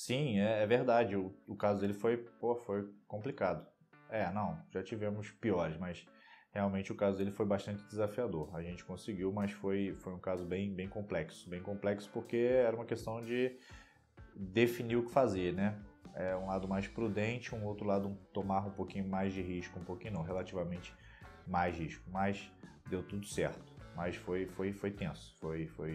Sim, é verdade. O caso dele foi complicado. Não, já tivemos piores, mas realmente o caso dele foi bastante desafiador. A gente conseguiu, mas foi um caso bem complexo. Bem complexo porque era uma questão de definir o que fazer, né? Um lado mais prudente, um outro lado tomar um pouquinho mais de risco, um pouquinho não, relativamente mais risco. Mas deu tudo certo. Mas foi tenso,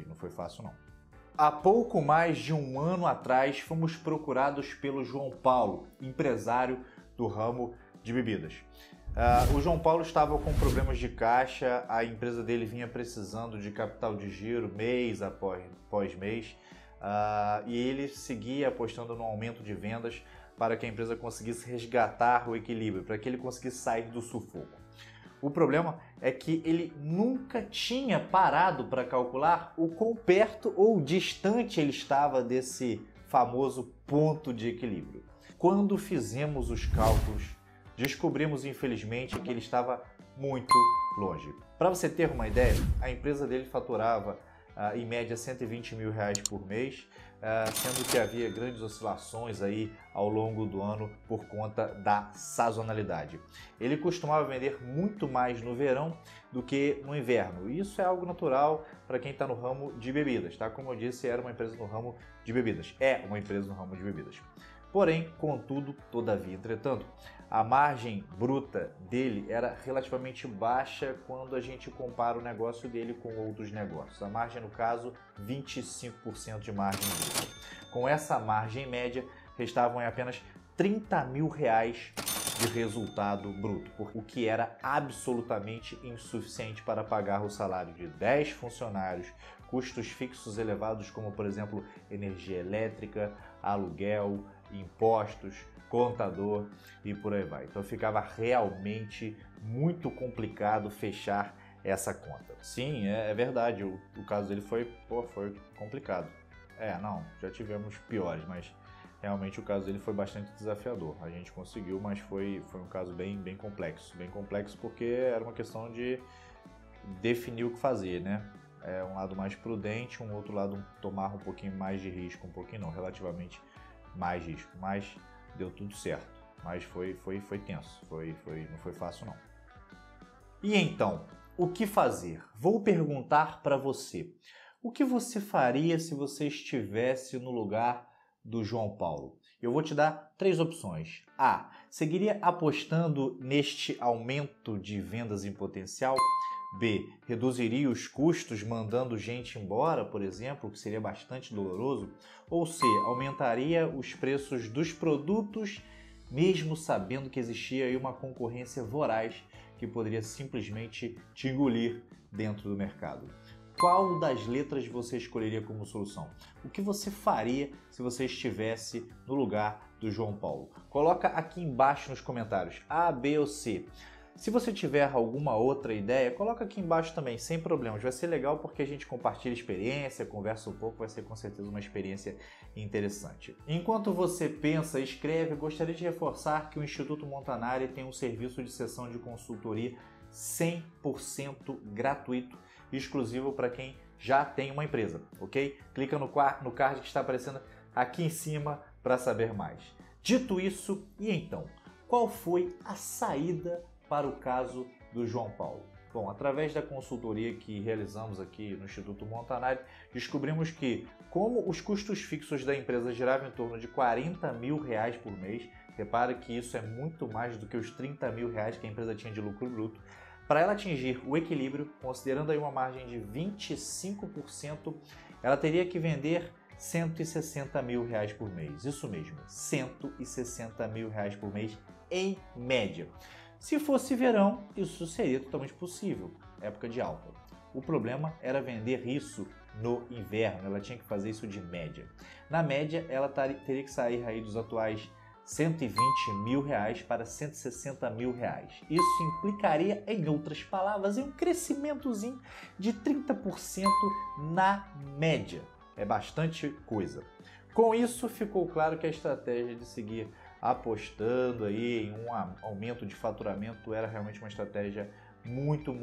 não foi fácil não. Há pouco mais de um ano atrás, fomos procurados pelo João Paulo, empresário do ramo de bebidas. O João Paulo estava com problemas de caixa, a empresa dele vinha precisando de capital de giro mês após mês, e ele seguia apostando no aumento de vendas para que a empresa conseguisse resgatar o equilíbrio, para que ele conseguisse sair do sufoco. O problema é que ele nunca tinha parado para calcular o quão perto ou distante ele estava desse famoso ponto de equilíbrio. Quando fizemos os cálculos, descobrimos infelizmente que ele estava muito longe. Para você ter uma ideia, a empresa dele faturava em média R$120 mil por mês, sendo que havia grandes oscilações aí ao longo do ano por conta da sazonalidade. Ele costumava vender muito mais no verão do que no inverno. E isso é algo natural para quem está no ramo de bebidas, tá? Como eu disse, era uma empresa no ramo de bebidas. É uma empresa no ramo de bebidas. Porém, contudo, todavia, entretanto, a margem bruta dele era relativamente baixa quando a gente compara o negócio dele com outros negócios. A margem, no caso, 25% de margem bruta. Com essa margem média, restavam apenas R$30 mil de resultado bruto, o que era absolutamente insuficiente para pagar o salário de 10 funcionários, custos fixos elevados como, por exemplo, energia elétrica, aluguel, impostos, contador e por aí vai. Então ficava realmente muito complicado fechar essa conta. Sim, é verdade, o caso dele foi complicado. Não, já tivemos piores, mas realmente o caso dele foi bastante desafiador. A gente conseguiu, mas foi um caso bem complexo. Bem complexo porque era uma questão de definir o que fazer, né? Um lado mais prudente, um outro lado tomar um pouquinho mais de risco, um pouquinho não, relativamente mais risco. Mas deu tudo certo. Mas foi tenso, não foi fácil não. E então, o que fazer? Vou perguntar para você. O que você faria se você estivesse no lugar do João Paulo? Eu vou te dar 3 opções. A. Seguiria apostando neste aumento de vendas em potencial? B. Reduziria os custos mandando gente embora, por exemplo, o que seria bastante doloroso? Ou C. Aumentaria os preços dos produtos, mesmo sabendo que existia aí uma concorrência voraz que poderia simplesmente te engolir dentro do mercado? Qual das letras você escolheria como solução? O que você faria se você estivesse no lugar do João Paulo? Coloca aqui embaixo nos comentários A, B ou C. Se você tiver alguma outra ideia, coloca aqui embaixo também, sem problemas. Vai ser legal porque a gente compartilha experiência, conversa um pouco, vai ser com certeza uma experiência interessante. Enquanto você pensa e escreve, gostaria de reforçar que o Instituto Montanari tem um serviço de sessão de consultoria 100% gratuito, exclusivo para quem já tem uma empresa, ok? Clica no card que está aparecendo aqui em cima para saber mais. Dito isso, e então, qual foi a saída para o caso do João Paulo? Bom, através da consultoria que realizamos aqui no Instituto Montanari, descobrimos que, como os custos fixos da empresa giravam em torno de R$40 mil por mês, repare que isso é muito mais do que os R$30 mil que a empresa tinha de lucro bruto, para ela atingir o equilíbrio, considerando aí uma margem de 25%, ela teria que vender R$160 mil por mês. Isso mesmo, R$160 mil por mês em média. Se fosse verão, isso seria totalmente possível, época de alta. O problema era vender isso no inverno, ela tinha que fazer isso de média. Na média, ela teria que sair aí dos atuais R$120 mil para R$160 mil. Isso implicaria, em outras palavras, em um crescimentozinho de 30% na média. É bastante coisa. Com isso, ficou claro que a estratégia de seguir apostando aí em um aumento de faturamento era realmente uma estratégia muito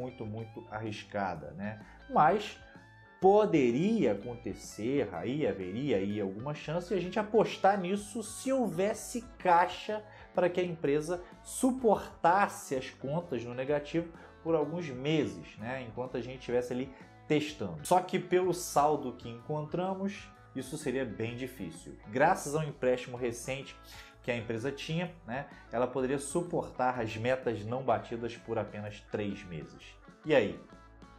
arriscada, né? Mas poderia acontecer, aí haveria aí alguma chance de a gente apostar nisso se houvesse caixa para que a empresa suportasse as contas no negativo por alguns meses, né? Enquanto a gente estivesse ali testando. Só que pelo saldo que encontramos, isso seria bem difícil. Graças ao empréstimo recente que a empresa tinha, né, ela poderia suportar as metas não batidas por apenas 3 meses. E aí,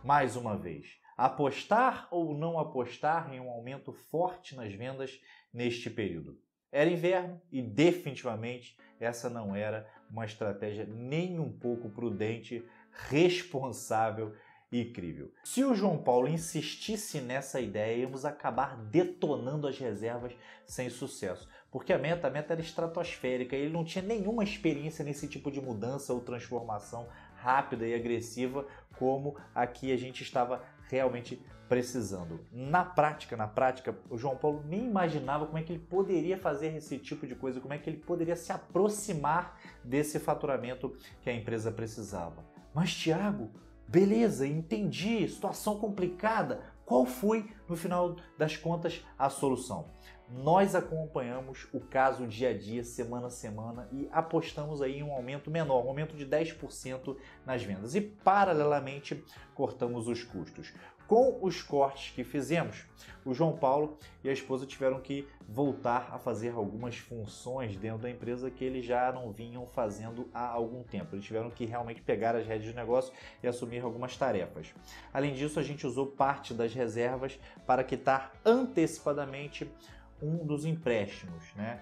mais uma vez, apostar ou não apostar em um aumento forte nas vendas neste período? Era inverno e definitivamente essa não era uma estratégia nem um pouco prudente, responsável e crível. Se o João Paulo insistisse nessa ideia, íamos acabar detonando as reservas sem sucesso, porque a meta era estratosférica, ele não tinha nenhuma experiência nesse tipo de mudança ou transformação rápida e agressiva como aqui a gente estava realmente precisando. Na prática, o João Paulo nem imaginava como é que ele poderia fazer esse tipo de coisa, como é que ele poderia se aproximar desse faturamento que a empresa precisava. Mas, Thiago, beleza, entendi, situação complicada. Qual foi, no final das contas, a solução? Nós acompanhamos o caso dia a dia, semana a semana e apostamos aí em um aumento menor, um aumento de 10% nas vendas e, paralelamente, cortamos os custos. Com os cortes que fizemos, o João Paulo e a esposa tiveram que voltar a fazer algumas funções dentro da empresa que eles já não vinham fazendo há algum tempo. Eles tiveram que realmente pegar as rédeas do negócio e assumir algumas tarefas. Além disso, a gente usou parte das reservas para quitar antecipadamente um dos empréstimos, né?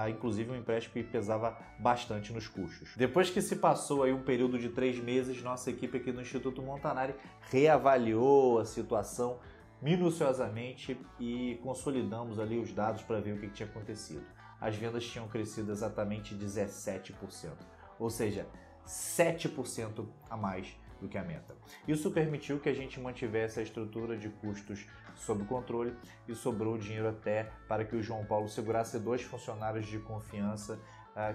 Inclusive um empréstimo que pesava bastante nos custos. Depois que se passou aí um período de 3 meses, nossa equipe aqui no Instituto Montanari reavaliou a situação minuciosamente e consolidamos ali os dados para ver o que tinha acontecido. As vendas tinham crescido exatamente 17%, ou seja, 7% a mais do que a meta. Isso permitiu que a gente mantivesse a estrutura de custos sob controle e sobrou dinheiro até para que o João Paulo segurasse 2 funcionários de confiança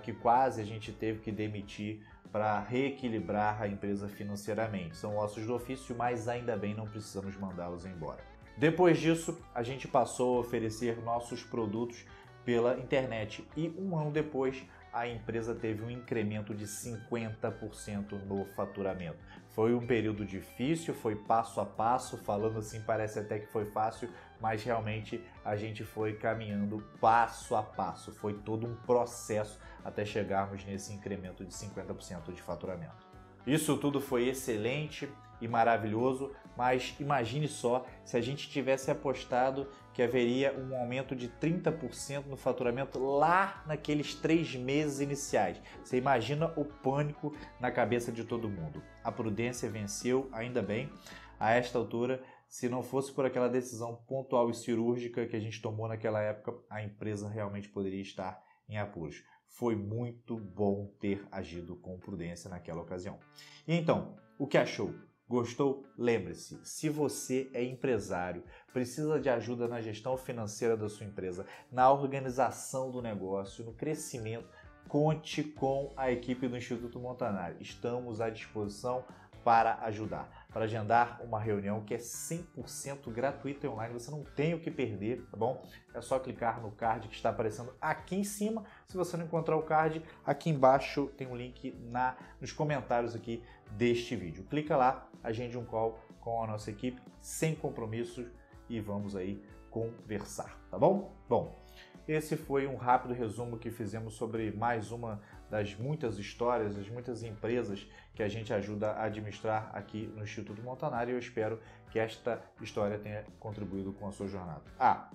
que quase a gente teve que demitir para reequilibrar a empresa financeiramente. São ossos do ofício, mas ainda bem não precisamos mandá-los embora. Depois disso, a gente passou a oferecer nossos produtos pela internet e um ano depois a empresa teve um incremento de 50% no faturamento. Foi um período difícil, foi passo a passo, falando assim parece até que foi fácil, mas realmente a gente foi caminhando passo a passo, foi todo um processo até chegarmos nesse incremento de 50% de faturamento. Isso tudo foi excelente e maravilhoso, mas imagine só se a gente tivesse apostado que haveria um aumento de 30% no faturamento lá naqueles 3 meses iniciais. Você imagina o pânico na cabeça de todo mundo. A prudência venceu, ainda bem, a esta altura. Se não fosse por aquela decisão pontual e cirúrgica que a gente tomou naquela época, a empresa realmente poderia estar em apuros. Foi muito bom ter agido com prudência naquela ocasião. E então, o que achou? Gostou? Lembre-se, se você é empresário, precisa de ajuda na gestão financeira da sua empresa, na organização do negócio, no crescimento, conte com a equipe do Instituto Montanari. Estamos à disposição para ajudar, para agendar uma reunião que é 100% gratuita e online, você não tem o que perder, tá bom? É só clicar no card que está aparecendo aqui em cima. Se você não encontrar o card, aqui embaixo tem um link nos comentários aqui deste vídeo. Clica lá, agende um call com a nossa equipe, sem compromissos e vamos aí conversar, tá bom? Bom, esse foi um rápido resumo que fizemos sobre mais uma das muitas histórias, das muitas empresas que a gente ajuda a administrar aqui no Instituto Montanari. Eu espero que esta história tenha contribuído com a sua jornada.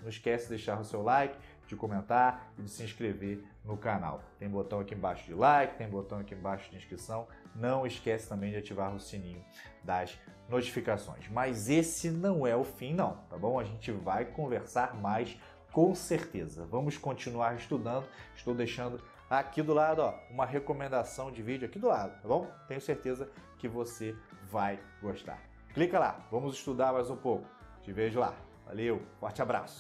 Não esquece de deixar o seu like, de comentar e de se inscrever no canal. Tem botão aqui embaixo de like, tem botão aqui embaixo de inscrição. Não esquece também de ativar o sininho das notificações. Mas esse não é o fim não, tá bom? A gente vai conversar mais com certeza. Vamos continuar estudando. Estou deixando aqui do lado, ó, uma recomendação de vídeo aqui do lado, tá bom? Tenho certeza que você vai gostar. Clica lá, vamos estudar mais um pouco. Te vejo lá. Valeu, forte abraço.